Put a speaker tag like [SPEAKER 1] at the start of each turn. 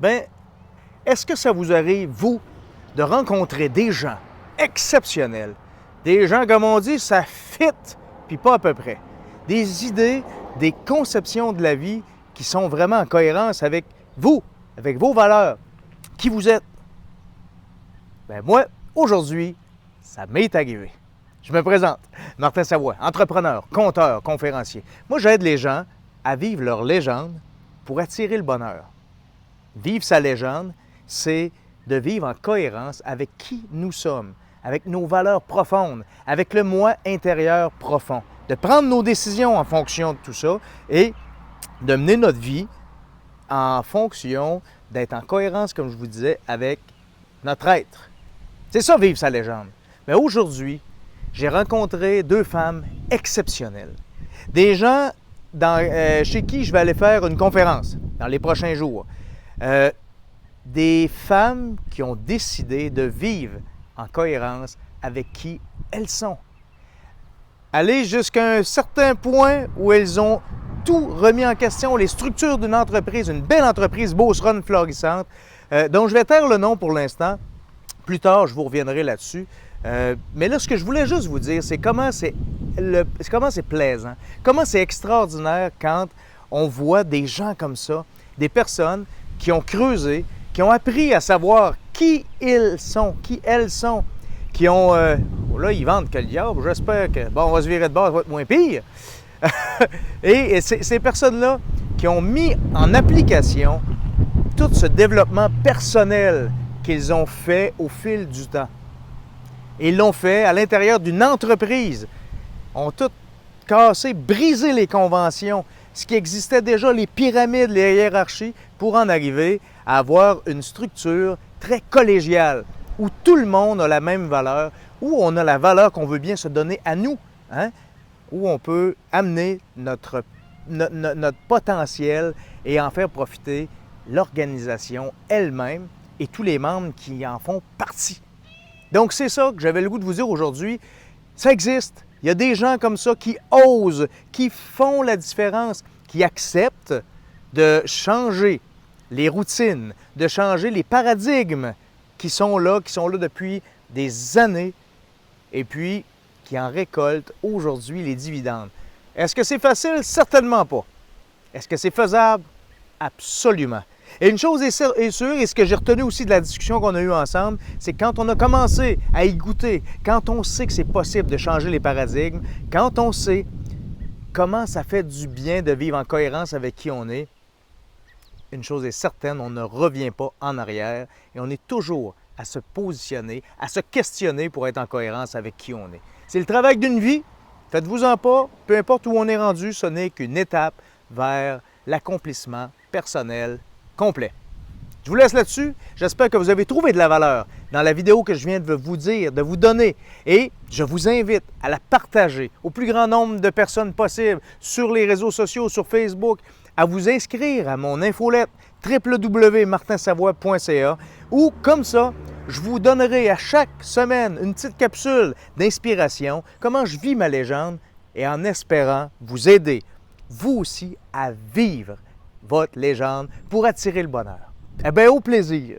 [SPEAKER 1] Bien, est-ce que ça vous arrive, vous, de rencontrer des gens exceptionnels, des gens, comme on dit, ça fit, puis pas à peu près, des idées, des conceptions de la vie qui sont vraiment en cohérence avec vous, avec vos valeurs, qui vous êtes? Bien, moi, aujourd'hui, ça m'est arrivé. Je me présente, Martin Savoie, entrepreneur, conteur, conférencier. Moi, j'aide les gens à vivre leur légende pour attirer le bonheur. Vivre sa légende, c'est de vivre en cohérence avec qui nous sommes, avec nos valeurs profondes, avec le moi intérieur profond, de prendre nos décisions en fonction de tout ça et de mener notre vie en fonction d'être en cohérence, comme je vous disais, avec notre être. C'est ça, vivre sa légende. Mais aujourd'hui, j'ai rencontré deux femmes exceptionnelles. Des gens chez qui je vais aller faire une conférence dans les prochains jours. Des femmes qui ont décidé de vivre en cohérence avec qui elles sont. Aller jusqu'à un certain point où elles ont tout remis en question, les structures d'une entreprise, une belle entreprise beauceronne florissante, dont je vais taire le nom pour l'instant. Plus tard, je vous reviendrai là-dessus. Mais là, ce que je voulais juste vous dire, c'est comment c'est plaisant, comment c'est extraordinaire quand on voit des gens comme ça, des personnes qui ont creusé, qui ont appris à savoir qui ils sont, qui elles sont, qui ont... là, ils vendent que le diable, j'espère que... Bon, on va se virer de bord, ça va être moins pire. Et ces personnes-là qui ont mis en application tout ce développement personnel qu'ils ont fait au fil du temps. Et ils l'ont fait à l'intérieur d'une entreprise. Ont tout cassé, brisé les conventions, ce qui existait déjà, les pyramides, les hiérarchies, pour en arriver à avoir une structure très collégiale, où tout le monde a la même valeur, où on a la valeur qu'on veut bien se donner à nous, hein? Où on peut amener notre potentiel et en faire profiter l'organisation elle-même et tous les membres qui en font partie. Donc, c'est ça que j'avais le goût de vous dire aujourd'hui. Ça existe. Il y a des gens comme ça qui osent, qui font la différence, qui acceptent de changer les routines, de changer les paradigmes qui sont là depuis des années et puis qui en récoltent aujourd'hui les dividendes. Est-ce que c'est facile? Certainement pas. Est-ce que c'est faisable? Absolument. Et une chose est sûre, et ce que j'ai retenu aussi de la discussion qu'on a eue ensemble, c'est que quand on a commencé à y goûter, quand on sait que c'est possible de changer les paradigmes, quand on sait comment ça fait du bien de vivre en cohérence avec qui on est, une chose est certaine, on ne revient pas en arrière et on est toujours à se positionner, à se questionner pour être en cohérence avec qui on est. C'est le travail d'une vie, faites-vous-en pas, peu importe où on est rendu, ce n'est qu'une étape vers l'accomplissement personnel complet. Je vous laisse là-dessus. J'espère que vous avez trouvé de la valeur dans la vidéo que je viens de vous dire, de vous donner. Et je vous invite à la partager au plus grand nombre de personnes possible sur les réseaux sociaux, sur Facebook, à vous inscrire à mon infolette www.martinsavoie.ca où, comme ça, je vous donnerai à chaque semaine une petite capsule d'inspiration, comment je vis ma légende et en espérant vous aider, vous aussi, à vivre votre légende pour attirer le bonheur. Eh bien, au plaisir!